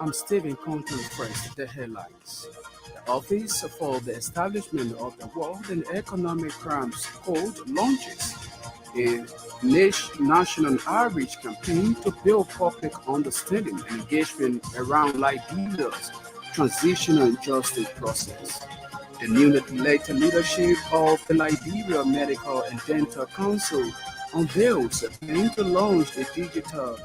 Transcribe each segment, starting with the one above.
I'm Stephen Compton first, the headlines. The Office for the Establishment of the World and Economic Crimes Code launches a national outreach campaign to build public understanding and engagement around Liberia's transitional justice process. The newly elected leadership of the Liberia Medical and Dental Council unveils a plan to launch a digital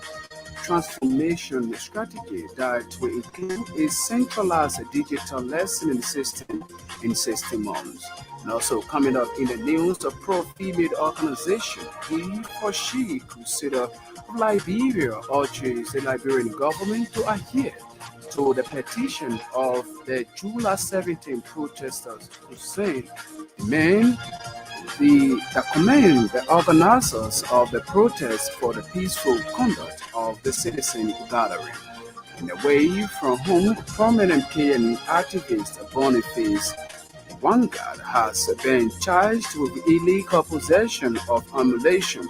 transformation strategy that will include a centralized digital lesson system in 60 months. And also coming up in the news, a pro-female organization, He for She Crusader of Liberia, urges the Liberian government to adhere to the petition of the July 17 protesters who say demand the commend the organizers of the protest for the peaceful conduct of the citizen gathering. And away from whom prominent Kenyan activist Boniface Wangad has been charged with illegal possession of ammunition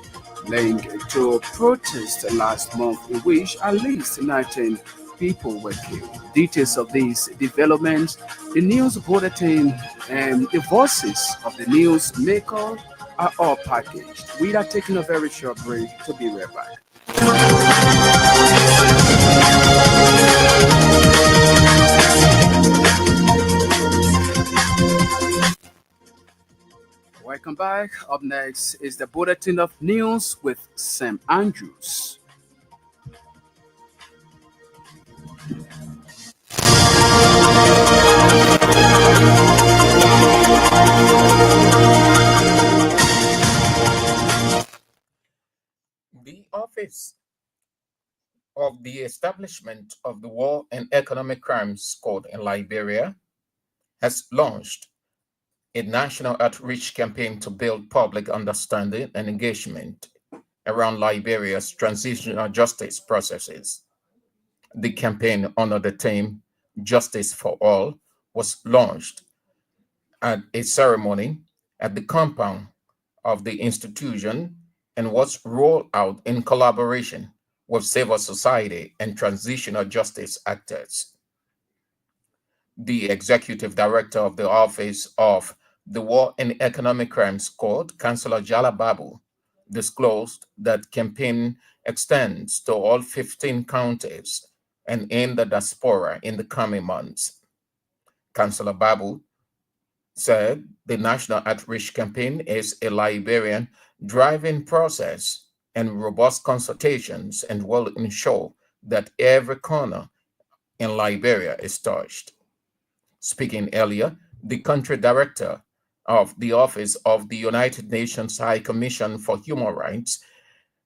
linked to a protest last month in which at least 19 people were killed. Details of these developments, the news bulletin, and the voices of the news maker are all packaged. We are taking a very short break to be right back. Welcome back. Up next is the bulletin of news with Sam Andrews. The Office of the Establishment of the War and Economic Crimes Court in Liberia has launched a national outreach campaign to build public understanding and engagement around Liberia's transitional justice processes. The campaign under the theme Justice for All was launched at a ceremony at the compound of the institution and was rolled out in collaboration with civil society and transitional justice actors. The executive director of the Office of the War and Economic Crimes Court, Councillor Jala Babu, disclosed that campaign extends to all 15 counties and in the diaspora in the coming months. Councillor Babu said the National Outreach Campaign is a Liberian driving process and robust consultations and will ensure that every corner in Liberia is touched. Speaking earlier, the country director of the Office of the United Nations High Commission for Human Rights,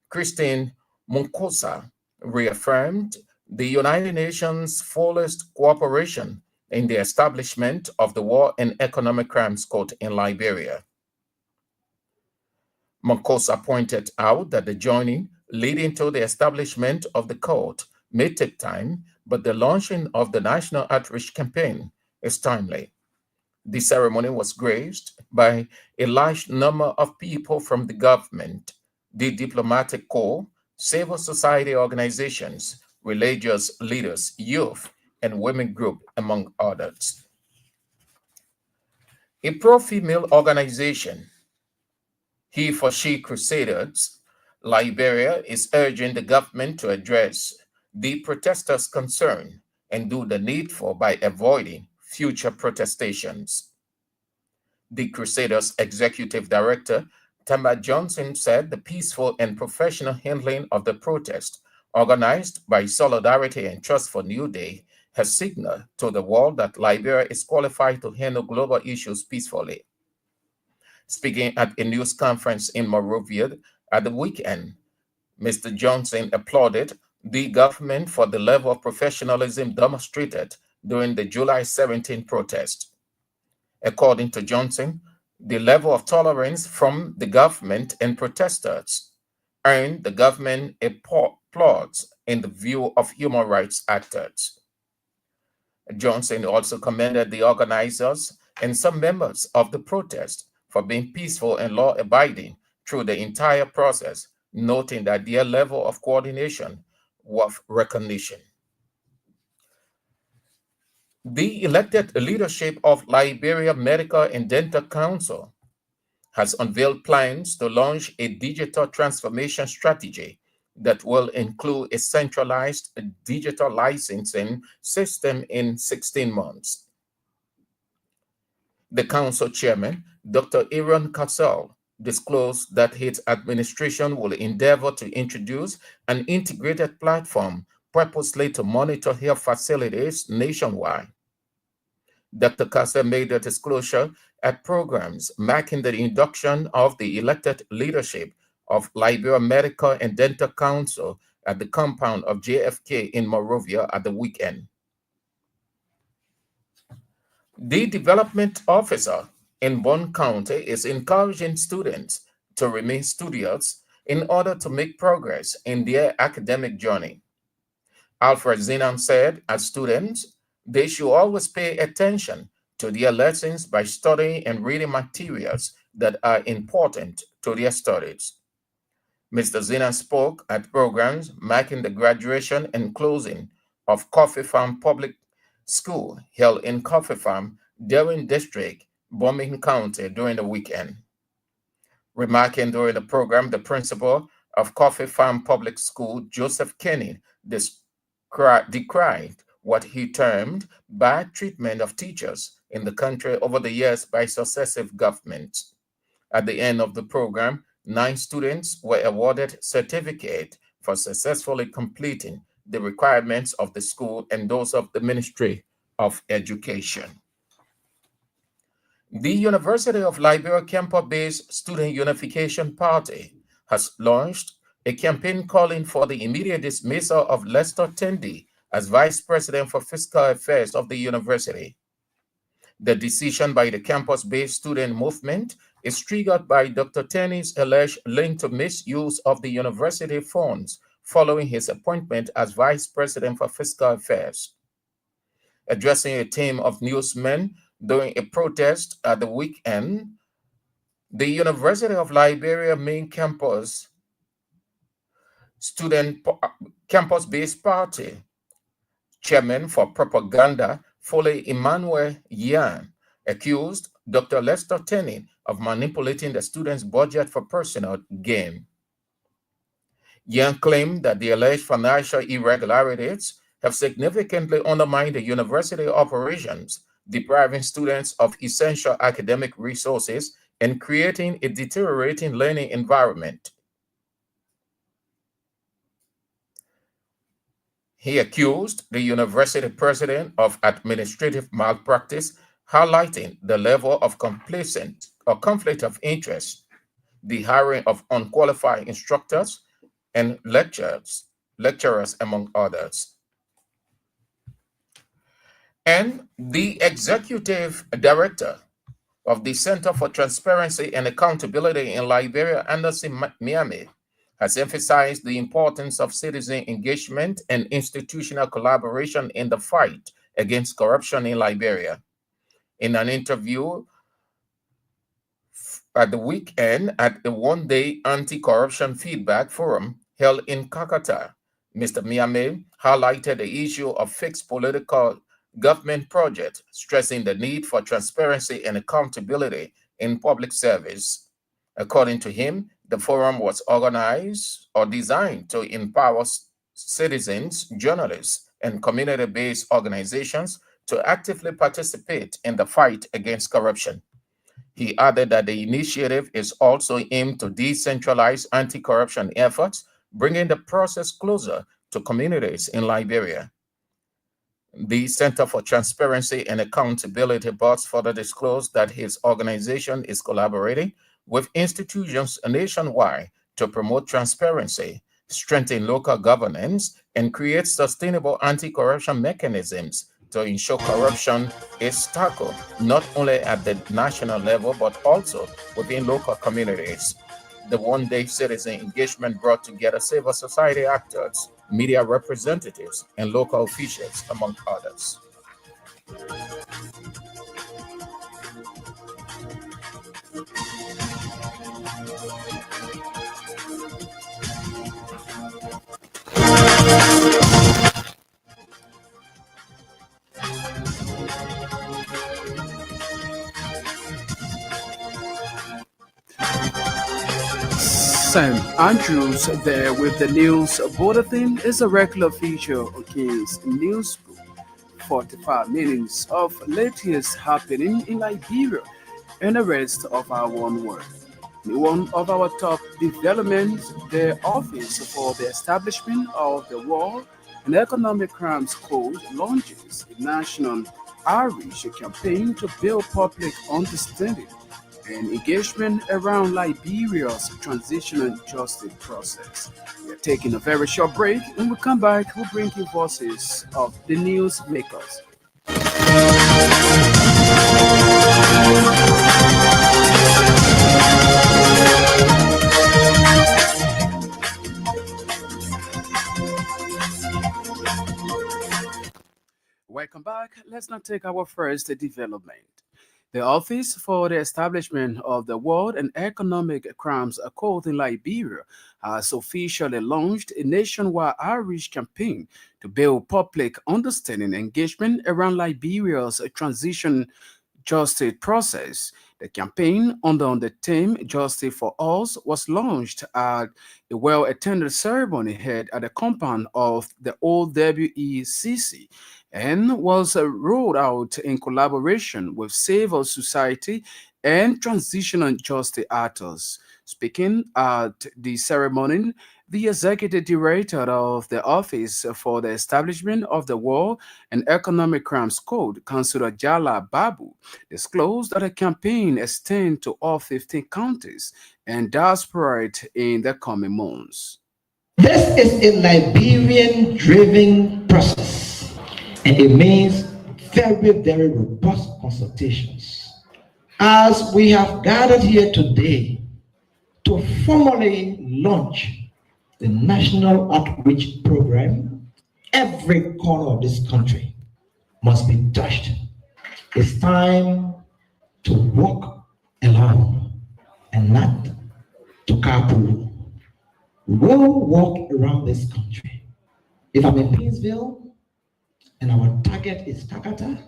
Christine Munkosa, reaffirmed the United Nations' fullest cooperation in the establishment of the War and Economic Crimes Court in Liberia. Munkosa pointed out that the journey leading to the establishment of the court may take time, but the launching of the National Outreach Campaign is timely. The ceremony was graced by a large number of people from the government, the diplomatic corps, civil society organizations, religious leaders, youth, and women group, among others. A pro-female organization, He for She Crusaders, Liberia, is urging the government to address the protesters' concern and do the needful by avoiding future protestations. The Crusaders' executive director, Tamba Johnson, said the peaceful and professional handling of the protest, organized by Solidarity and Trust for New Day, has signaled to the world that Liberia is qualified to handle global issues peacefully. Speaking at a news conference in Monrovia at the weekend, Mr. Johnson applauded the government for the level of professionalism demonstrated during the July 17 protest. According to Johnson, the level of tolerance from the government and protesters earned the government applause in the view of human rights actors. Johnson also commended the organizers and some members of the protest for being peaceful and law-abiding through the entire process, noting that their level of coordination was recognition. The elected leadership of Liberia Medical and Dental Council has unveiled plans to launch a digital transformation strategy that will include a centralized digital licensing system in 16 months. The council chairman, Dr. Aaron Cassell, disclosed that his administration will endeavor to introduce an integrated platform purposely to monitor health facilities nationwide. Dr. Cassell made the disclosure at programs marking the induction of the elected leadership of Liberia Medical and Dental Council at the compound of JFK in Monrovia at the weekend. The development officer in Bond County is encouraging students to remain studious in order to make progress in their academic journey. Alfred Zinan said, as students, they should always pay attention to their lessons by studying and reading materials that are important to their studies. Mr. Zinan spoke at programs marking the graduation and closing of Coffee Farm Public School held in Coffee Farm, Darien District, Birmingham County during the weekend. Remarking during the program, the principal of Coffee Farm Public School, Joseph Kenny, decried what he termed bad treatment of teachers in the country over the years by successive governments. At the end of the program, 9 students were awarded certificate for successfully completing the requirements of the school and those of the Ministry of Education. The University of Liberia campus-based Student Unification Party has launched a campaign calling for the immediate dismissal of Lester Tendi as Vice President for Fiscal Affairs of the university. The decision by the campus-based student movement is triggered by Dr. Tenny's alleged link to misuse of the university funds following his appointment as Vice President for Fiscal Affairs. Addressing a team of newsmen during a protest at the weekend, the University of Liberia main campus campus-based party chairman for propaganda, Foley Emmanuel Yan, accused Dr. Lester Tenney of manipulating the students' budget for personal gain. Yan claimed that the alleged financial irregularities have significantly undermined the university operations, depriving students of essential academic resources and creating a deteriorating learning environment. He accused the university president of administrative malpractice, highlighting the level of complacent or conflict of interest, the hiring of unqualified instructors and lecturers, among others. And the executive director of the Center for Transparency and Accountability in Liberia, Anderson Miami, has emphasized the importance of citizen engagement and institutional collaboration in the fight against corruption in Liberia. In an interview at the weekend at the one-day anti-corruption feedback forum held in Kakata, Mr. Miame highlighted the issue of fixed political government projects, stressing the need for transparency and accountability in public service. According to him, the forum was organized or designed to empower citizens, journalists, and community-based organizations to actively participate in the fight against corruption. He added that the initiative is also aimed to decentralize anti-corruption efforts, bringing the process closer to communities in Liberia. The Center for Transparency and Accountability boss further disclosed that his organization is collaborating with institutions nationwide to promote transparency, strengthen local governance, and create sustainable anti-corruption mechanisms to ensure corruption is tackled not only at the national level but also within local communities. The one-day citizen engagement brought together civil society actors, media representatives, and local officials, among others. Sam Andrews there with the news bulletin is a regular feature on King's News Group. 45 minutes of latest happening in Liberia and the rest of our one world. One of our top developments, the Office for the Establishment of the War and Economic Crimes Code launches a national outreach campaign to build public understanding and engagement around Liberia's transitional justice process. We are taking a very short break. When we come back, we'll bring you voices of the news makers. Welcome back. Let's now take our first development. The Office for the Establishment of the World and Economic Crimes Code in Liberia has officially launched a nationwide outreach campaign to build public understanding and engagement around Liberia's transition justice process. The campaign under the theme Justice for Us was launched at a well attended ceremony held at the compound of the old WECC and was rolled out in collaboration with civil society and transitional justice actors. Speaking at the ceremony, the executive director of the Office for the Establishment of the War and Economic Crimes Code, Councillor Jala Babu, disclosed that the campaign extends to all 15 counties and diaspora in the coming months. This is a Liberian driven process, and it means very robust consultations. As we have gathered here today to formally launch the National Outreach Program, every corner of this country must be touched. It's time to walk alone and not to carpool. We'll walk around this country. If I'm in Painesville and our target is Kakata,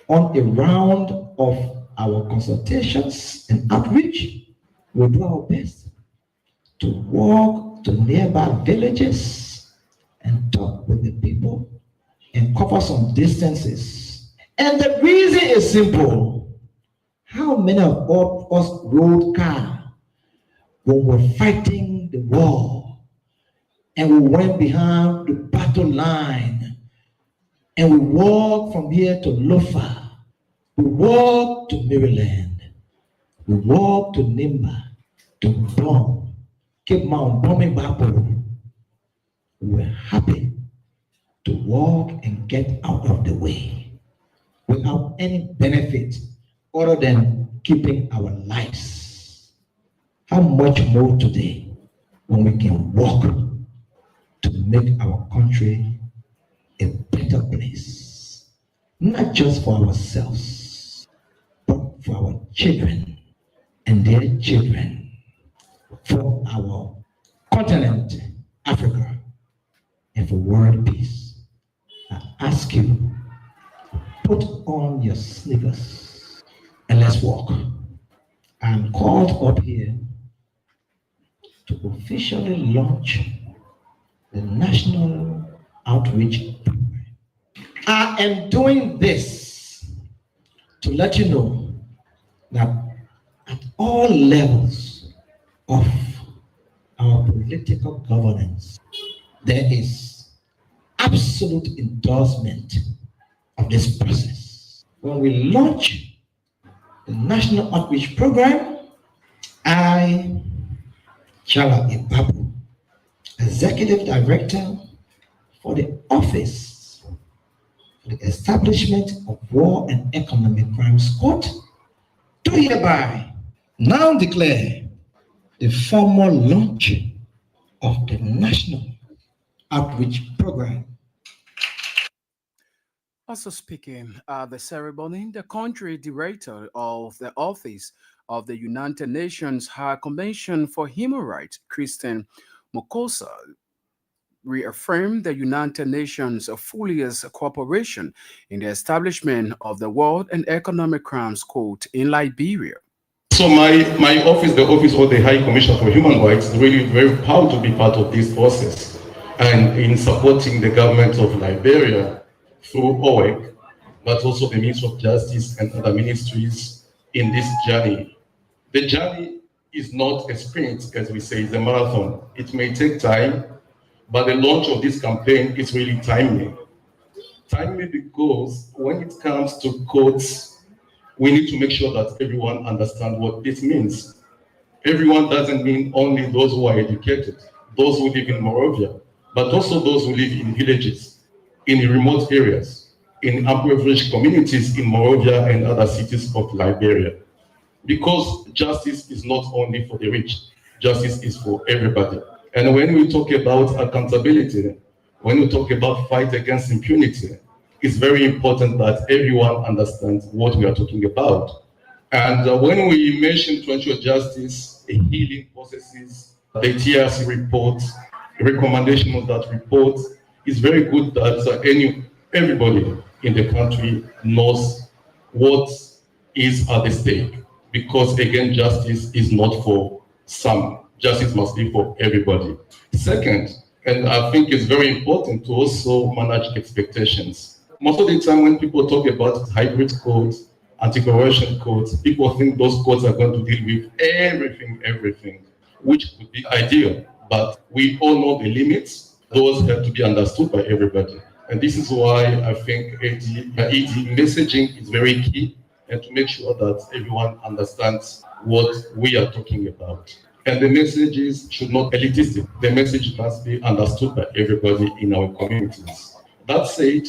on a round of our consultations and outreach, we'll do our best to walk to nearby villages and talk with the people and cover some distances. And the reason is simple. How many of us rode car when we're fighting the war and we went behind the battle line and we walked from here to Lofa, we walked to Maryland, we walked to Nimba, to Broom, Cape Mount, Bombing Bapo. We were happy to walk and get out of the way without any benefit other than keeping our lives. How much more today when we can walk to make our country a better place, not just for ourselves, but for our children and their children, for our continent, Africa, and for world peace. I ask you, put on your sneakers and let's walk. I'm called up here to officially launch the National Outreach Program. I am doing this to let you know that at all levels of our political governance, there is absolute endorsement of this process. When we launch the National Outreach Program, I, Chala Ibabu, Executive Director for the Office for the Establishment of War and Economic Crimes Court, do hereby now declare the formal launch of the National Outreach Program. Also speaking at the ceremony, the country director of the Office of the United Nations High Commission for Human Rights, Christian Mokosa, reaffirmed the United Nations' fullest cooperation in the establishment of the World and Economic Crimes Court in Liberia. So my office, the Office of the High Commissioner for Human Rights, is really very proud to be part of this process and in supporting the government of Liberia through OEC, but also the Ministry of Justice and other ministries in this journey. The journey is not a sprint, as we say, it's a marathon. It may take time, but the launch of this campaign is really timely. Timely because when it comes to courts, we need to make sure that everyone understands what this means. Everyone doesn't mean only those who are educated, those who live in Morovia, but also those who live in villages, in remote areas, in impoverished communities in Morovia and other cities of Liberia. Because justice is not only for the rich, justice is for everybody. And when we talk about accountability, when we talk about fight against impunity, it's very important that everyone understands what we are talking about. And when we mention to ensure justice, healing processes, the TRC report, the recommendation of that report, it's very good that everybody in the country knows what is at the stake. Because again, justice is not for some. Justice must be for everybody. Second, and I think it's very important to also manage expectations. Most of the time when people talk about hybrid codes, anti-corruption codes, people think those codes are going to deal with everything, which would be ideal. But we all know the limits. Those have to be understood by everybody. And this is why I think ED messaging is very key, and to make sure that everyone understands what we are talking about. And the messages should not be elitistic. The message must be understood by everybody in our communities. That said,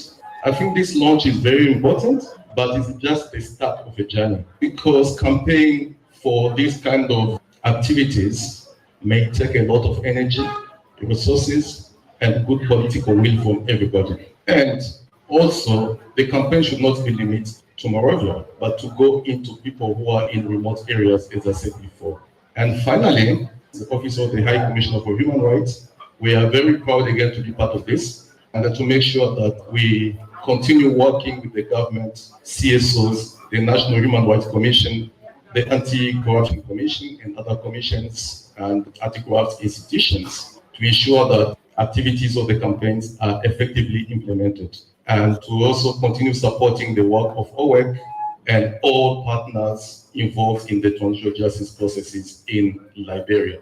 I think this launch is very important, but it's just the start of a journey, because campaigning for this kind of activities may take a lot of energy, resources, and good political will from everybody. And also, the campaign should not be limited to Moravia, but to go into people who are in remote areas, as I said before. And finally, the Office of the High Commissioner for Human Rights, we are very proud again to be part of this, and to make sure that we continue working with the government, CSOs, the National Human Rights Commission, the Anti-Corruption Commission, and other commissions and anti-corrupt institutions to ensure that activities of the campaigns are effectively implemented, and to also continue supporting the work of OEC and all partners involved in the transitional justice processes in Liberia.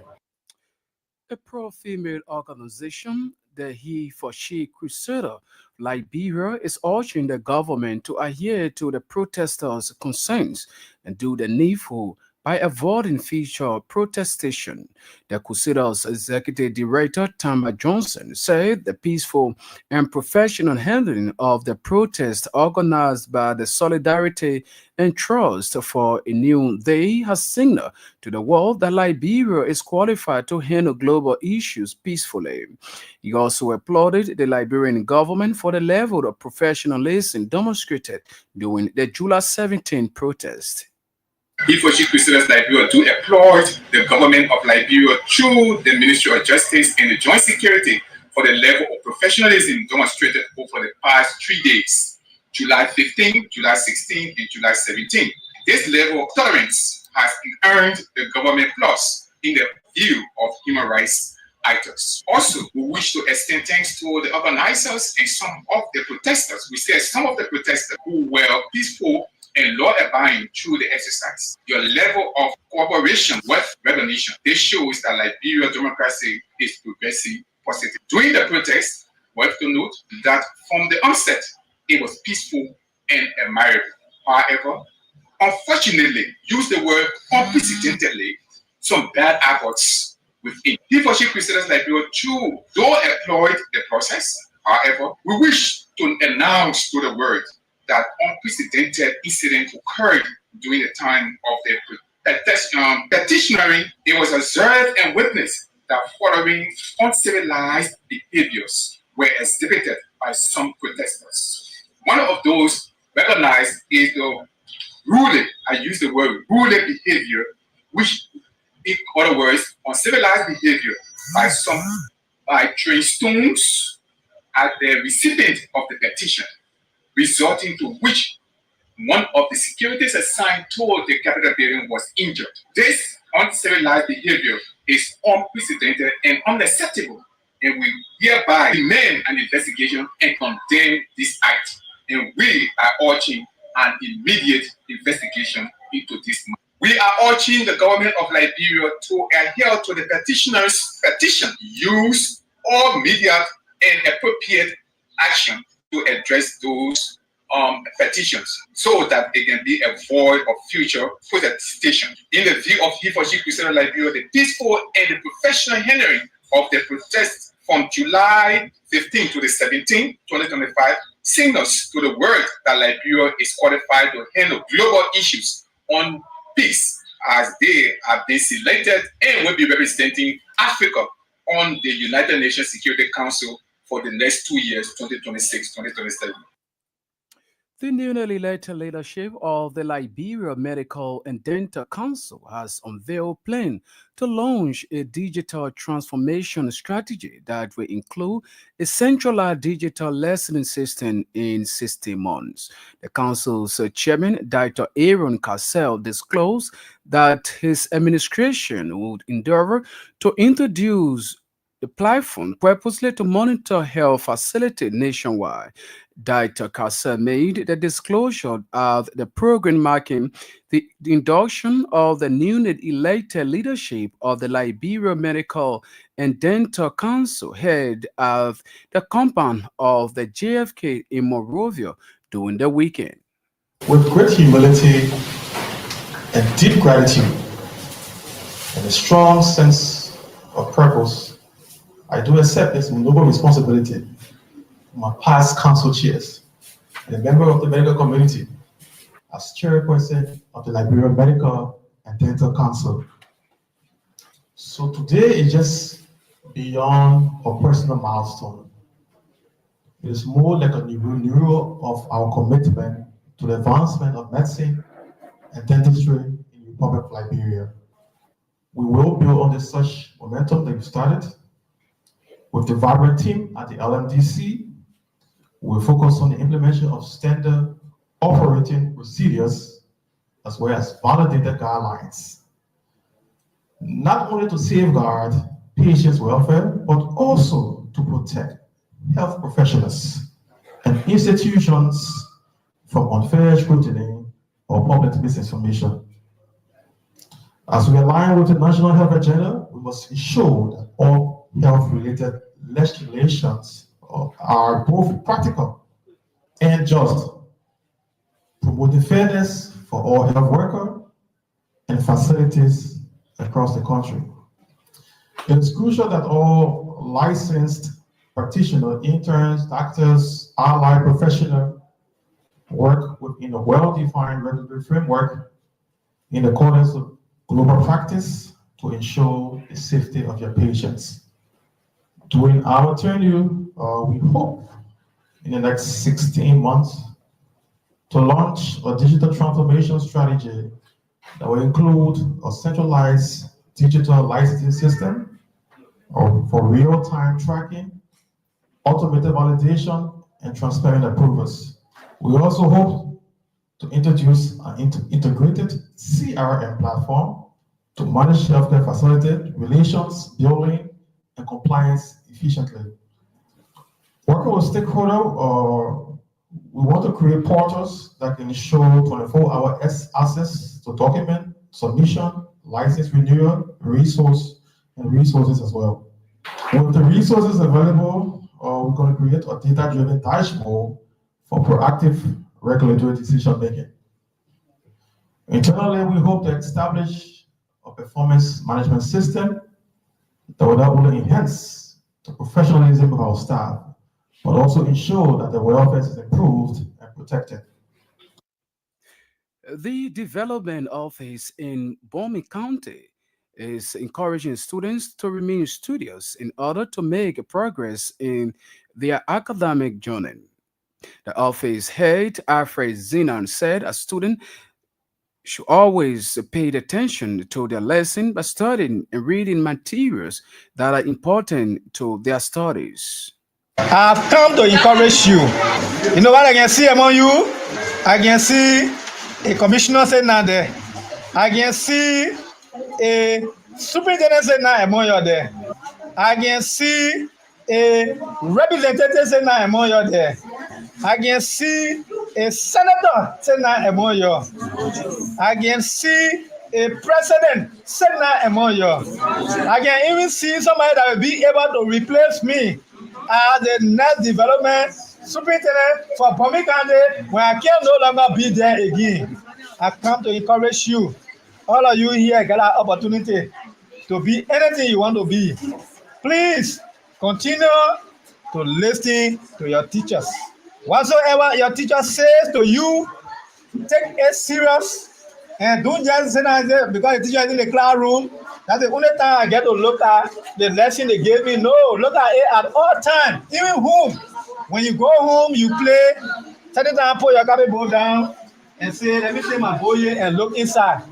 A pro-female organization, the He for She Crusader Liberia, is urging the government to adhere to the protesters' concerns and do the needful by avoiding future protestation. The Crusaders Executive Director Tamba Johnson said the peaceful and professional handling of the protest organized by the Solidarity and Trust for a New Day has signaled to the world that Liberia is qualified to handle global issues peacefully. He also applauded the Liberian government for the level of professionalism demonstrated during the July 17 protest. He for She Crusaders Liberia do applaud the government of Liberia through the Ministry of Justice and the Joint Security for the level of professionalism demonstrated over the past 3 days, July 15, July 16, and July 17. This level of tolerance has earned the government plus in the view of human rights actors. Also, we wish to extend thanks to the organizers and some of the protesters. We say some of the protesters who were peaceful and law-abiding through the exercise. Your level of cooperation with recognition, this shows that Liberia democracy is progressing positive. During the protest, we have to note that from the onset, it was peaceful and admirable. However, unfortunately, use the word unprecedentedly, some bad efforts within. He for She Crusaders Liberia too, though employed the process. However, we wish to announce to the world that unprecedented incident occurred during the time of the petitionary. It was observed and witnessed that following uncivilized behaviors were exhibited by some protesters. One of those recognized is the rude, I use the word rude behavior, which in other words, uncivilized behavior by throwing stones at the recipient of the petition, resulting to which one of the securities assigned to the Capitol building was injured. This uncivilized behavior is unprecedented and unacceptable, and we hereby demand an investigation and condemn this act. And we are urging an immediate investigation into this matter. We are urging the government of Liberia to adhere to the petitioner's petition, use all immediate and appropriate action to address those petitions so that they can be a void of future protestation. In the view of he for she Christian Liberia, the peaceful and the professional handling of the protests from July 15 to the 17th, 2025, signals to the world that Liberia is qualified to handle global issues on peace as they have been selected and will be representing Africa on the United Nations Security Council for the next 2 years, 2026-2027. The newly elected leadership of the Liberia Medical and Dental Council has unveiled a plan to launch a digital transformation strategy that will include a centralized digital licensing system in 60 months. The council's chairman, Dr. Aaron Cassell, disclosed that his administration would endeavor to introduce the platform purposely to monitor health facilities nationwide. Dr. Cassell made the disclosure of the program marking the induction of the newly elected leadership of the Liberia Medical and Dental Council head of the compound of the JFK in Monrovia during the weekend. With great humility and deep gratitude and a strong sense of purpose, I do accept this noble responsibility from my past council chairs and a member of the medical community as chairperson of the Liberia Medical and Dental Council. So today is just beyond a personal milestone. It is more like a renewal of our commitment to the advancement of medicine and dentistry in the Republic of Liberia. We will build on this such momentum that we started. With the vibrant team at the LMDC, we'll focus on the implementation of standard operating procedures as well as validated guidelines, not only to safeguard patients' welfare, but also to protect health professionals and institutions from unfair scrutiny or public misinformation. As we align with the National Health Agenda, we must ensure that all health-related legislations are both practical and just, promoting fairness for all health workers and facilities across the country. It is crucial that all licensed practitioners, interns, doctors, allied professionals work within a well-defined regulatory framework in accordance with global practice to ensure the safety of your patients. During our tenure, we hope in the next 16 months to launch a digital transformation strategy that will include a centralized digital licensing system for real-time tracking, automated validation, and transparent approvals. We also hope to introduce an integrated CRM platform to manage healthcare facility relations, billing, and compliance efficiently. Working with stakeholders, we want to create portals that can ensure 24-hour access to document submission, license renewal, resources as well. With the resources available, we're going to create a data-driven dashboard for proactive regulatory decision making. Internally, we hope to establish a performance management system that will not only enhance the professionalism of our staff, but also ensure that the welfare is improved and protected. The development office in Broom County is encouraging students to remain studious in order to make progress in their academic journey. The office head, Alfred Zinan, said a student should always pay attention to their lesson by studying and reading materials that are important to their studies. I've come to encourage you. You know what I can see among you? I can see a commissioner sitting down there. I can see a superintendent sitting down among you there. I can see a representative sitting down among you there. I can see a senator sitting down among you. I can see a president sitting down among you. I can even see somebody that will be able to replace me as the next development superintendent for Bomi County when I can no longer be there again. I come to encourage you. All of you here get an opportunity to be anything you want to be. Please continue to listen to your teachers. Whatsoever your teacher says to you, take it serious and don't just say that because the teacher is in the classroom. That's the only time I get to look at the lesson they gave me. No, look at it at all times, even home. When you go home, you play. Certain time, put your copy book down and say, let me take my boy and look inside.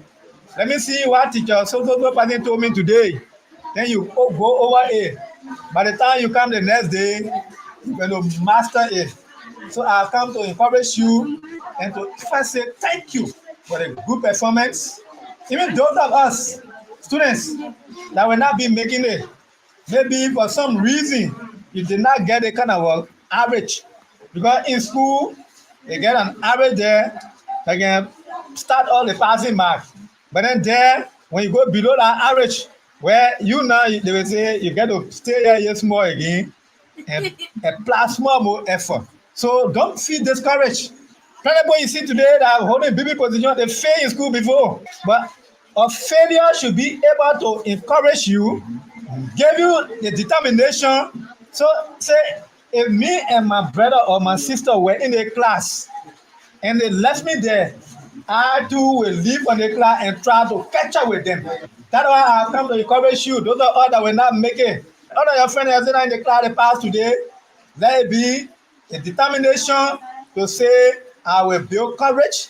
Let me see what teacher so person told me today. Then you go over it. By the time you come the next day, you're going to master it. So I come to encourage you and to first say thank you for the good performance. Even those of us, students, that will not be making it, maybe for some reason you did not get a kind of average. Because in school, they get an average there, they can start all the passing marks. But then there, when you go below that average, where you now, they will say you get to stay here small again and apply small more effort. So don't feel discouraged. People you see today that are holding big position, they failed in school before. But a failure should be able to encourage you, give you the determination. So say, if me and my brother or my sister were in a class and they left me there, I too will leave on the class and try to catch up with them. That's why I have come to encourage you. Those are all that will not make it. All of your friends are in the class they passed today. Let it be a determination to say, I will build courage.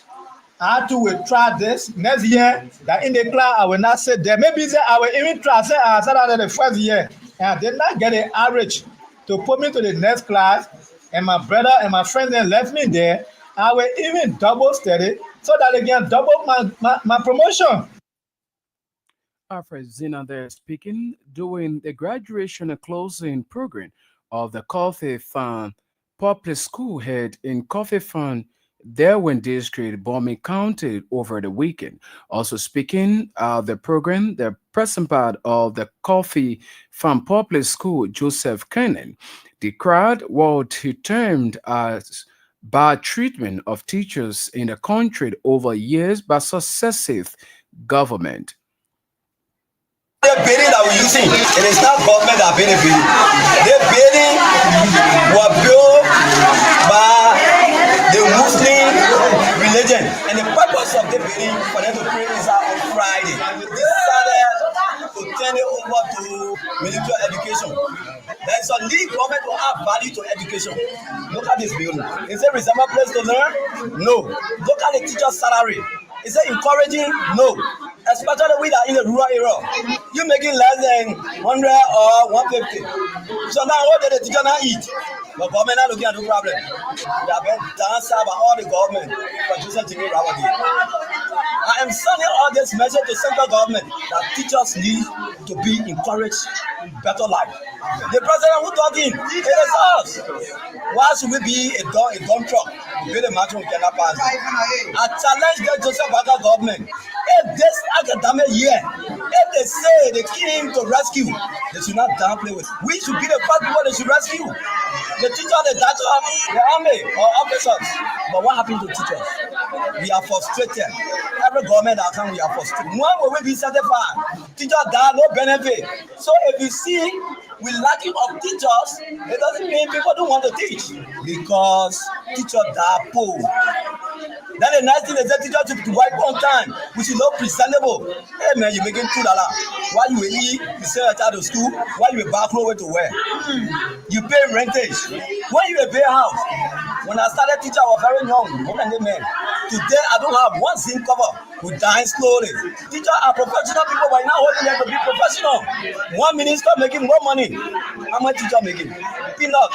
I too will try this next year. That in the class I will not sit there. Maybe say I will even try say I sat out the first year and I did not get an average to put me to the next class. And my brother and my friends then left me there. I will even double study so that they can double my promotion. Alfred Zina there speaking during the graduation and closing program of the Coffee Farm Public School head in Coffee Farm, Darwin District, Bomi County over the weekend. Also speaking of the program, the present part of the Coffee Farm Public School, Joseph Kennan, the crowd what he termed as bad treatment of teachers in the country over years by successive government. The bidding that we're using, it is not government that bidding. The bidding was built by the Muslim religion, and the purpose of the bidding for them to pray is on Friday. They decided to turn it over to military education. There is a need government to add value to education. Look at this building. Is it a reasonable place to learn? No. Look at the teacher's salary. Is it encouraging? No. Especially we are in the rural area. You making less than 100 or 150. So now what did the teacher not eat? The government not looking at the problem. We have been danced by all the government for Joseph Jimmy Rawadi. I am sending all this message to central government that teachers need to be encouraged in better life. The president who talking, it is us. Why should we be a dumb truck to build a mansion we cannot pass? I challenge the Joseph Baga government. If this academic year, if they say they came to rescue, they should not downplay with. We should be the first people they should rescue. The teacher, the doctor, the army, or officers. But what happened to teachers? We are frustrated. Every government that comes, we are frustrated. When will we be satisfied? Teachers die, no benefit. So if you see we lacking of teachers, it doesn't mean people don't want to teach. Because teachers die poor. Then the next thing they say teacher to work on time, which is not presentable. Hey man, you're making $2. While you will eat, you send a child to school, while you will back row to wear. You pay rentage. When you will pay house. When I started teaching, I was very young, woman and men. Today I don't have one zinc cover. We're dying slowly. Teachers are professional people, but now holding them to be professional. One minister making more money. How much teacher making? Peanut.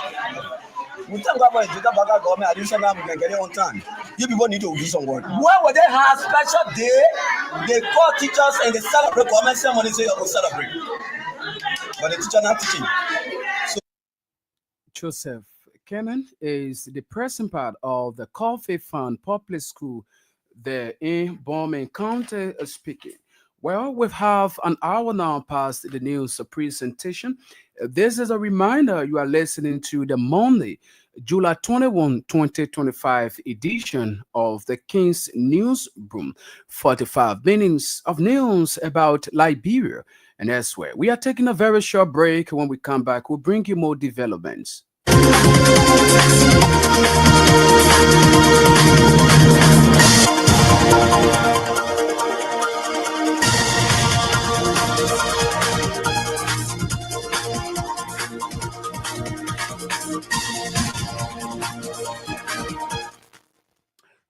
We thank God for the Jota Baga government. I didn't say that we can get it on time. You people need to do some work. When would they have special day? They call teachers and they celebrate government ceremony. Say, "Oh, celebrate." But the teacher not teaching. So Joseph Kennan is the present part of the Coffee Fund Public School there in Bowman County speaking. Well, we have an hour now past the news presentation. This is a reminder you are listening to the Monday, July 21, 2025 edition of the King's News Broom. 45 minutes of news about Liberia and elsewhere. We are taking a very short break. When we come back, we'll bring you more developments.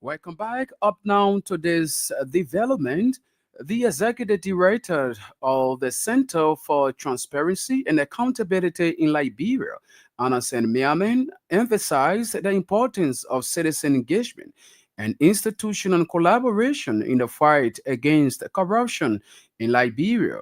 Welcome back. Up now to this development. The executive director of the Center for Transparency and Accountability in Liberia, Anasen Miamin, emphasized the importance of citizen engagement and institutional collaboration in the fight against corruption in Liberia.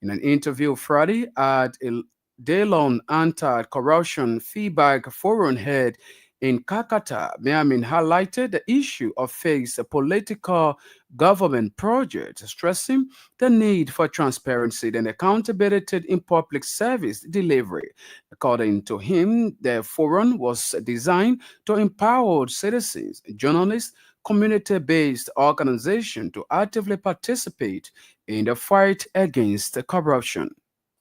In an interview Friday at a day-long anti-corruption feedback forum held in Kakata, Miamin highlighted the issue of phased political government projects, stressing the need for transparency and accountability in public service delivery. According to him, the forum was designed to empower citizens, journalists, community-based organizations to actively participate in the fight against corruption.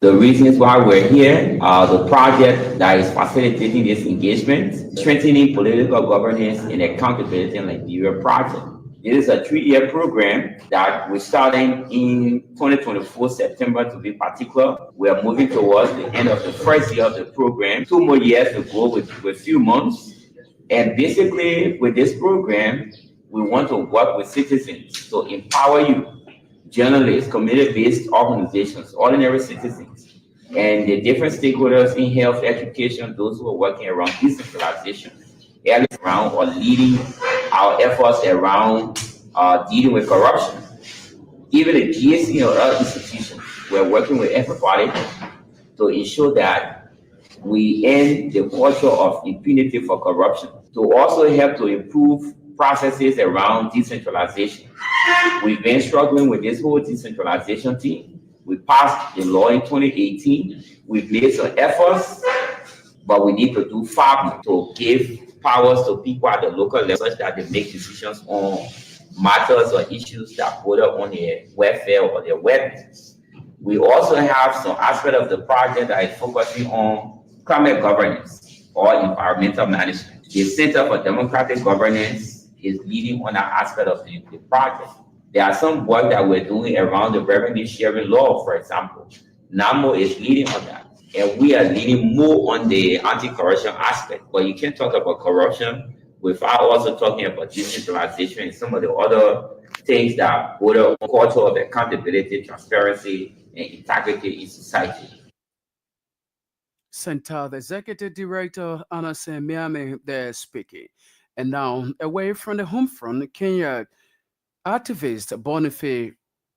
The reasons why we're here are the project that is facilitating this engagement, strengthening political governance and accountability in Liberia project. It is a 3-year program that we're starting in 2024 September to be particular. We are moving towards the end of the first year of the program. 2 more years to go with a few months. And basically, with this program, we want to work with citizens to empower you, journalists, community-based organizations, ordinary citizens, and the different stakeholders in health, education, those who are working around decentralization, early around or leading our efforts around dealing with corruption. Even the GSC or other institutions, we're working with everybody to ensure that we end the culture of impunity for corruption, to also help to improve processes around decentralization. We've been struggling with this whole decentralization thing. We passed the law in 2018. We've made some efforts, but we need to do far more to give powers to people at the local level such that they make decisions on matters or issues that border on their welfare or their well-being. We also have some aspect of the project that is focusing on climate governance or environmental management. The Center for Democratic Governance is leading on that aspect of the project. There are some work that we're doing around the revenue sharing law, for example. NAMO is leading on that. And we are leading more on the anti-corruption aspect. But you can't talk about corruption without also talking about decentralization and some of the other things that border on culture of accountability, transparency, and integrity in society. Center, the executive director, Anase Miami, there speaking. And now, away from the home front, Kenya activist Boniface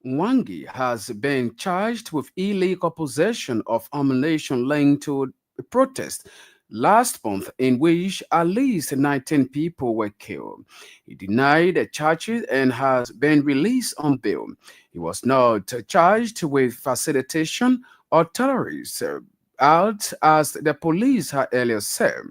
Mwangi has been charged with illegal possession of ammunition linked to a protest last month in which at least 19 people were killed. He denied the charges and has been released on bail. He was not charged with facilitation or terrorism, out as the police had earlier said.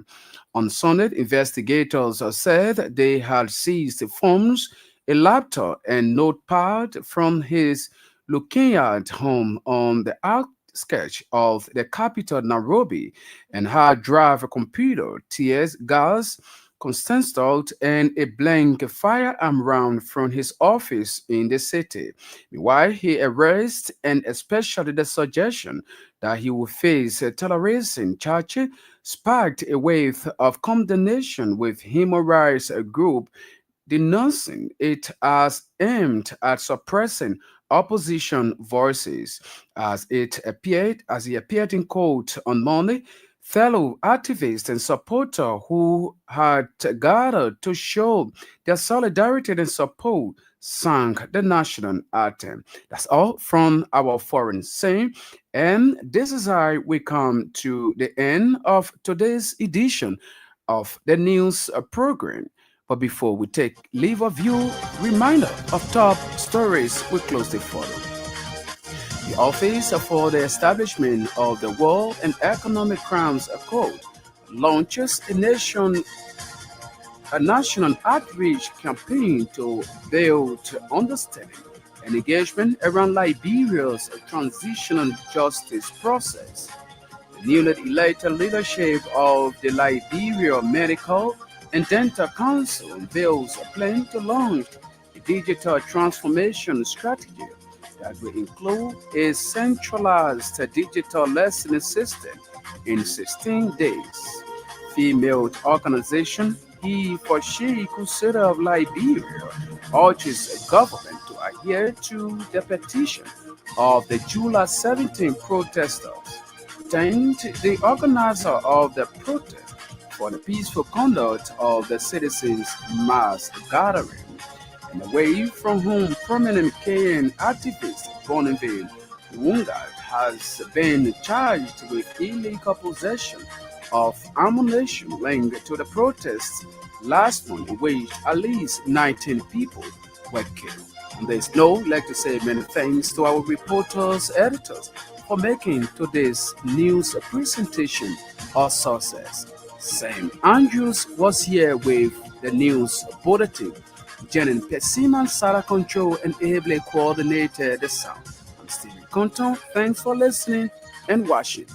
On Sunday, investigators said they had seized phones, a laptop, and notepad from his Lukinyard home on the outskirts of the capital, Nairobi, and hard drive computer, tears, gas, constant salt, and a blank firearm round from his office in the city. Meanwhile, he arrest and especially the suggestion that he will face a terrorism charge sparked a wave of condemnation with human rights group denouncing it as aimed at suppressing opposition voices. As he appeared in court on Monday, fellow activists and supporters who had gathered to show their solidarity and support sang the national anthem. That's all from our foreign scene. And this is how we come to the end of today's edition of the news program. But before we take leave of you, reminder of top stories we closely follow. The Office for the Establishment of the World and Economic Crimes Code launches a national outreach campaign to build understanding and engagement around Liberia's transitional justice process. The newly elected leadership of the Liberia Medical and Dental Council unveils a plan to launch a digital transformation strategy that will include a centralized digital lesson system in 16 days. Female organization He for She Crusader of Liberia urges government to adhere to the petition of the July 17 protesters. Thanked the organizer of the protest for the peaceful conduct of the citizens' mass gathering, and away from whom prominent Kenyan activist Bonneville Wungad has been charged with illegal possession of ammunition linked to the protests last month, in which at least 19 people were killed. And there's no like to say many thanks to our reporters, editors for making today's news presentation a success. Sam Andrews was here with the news bulletin. Janet Pesiman, Sarah Control, and ably coordinated the sound. I'm Stephen Conton. Thanks for listening and watching.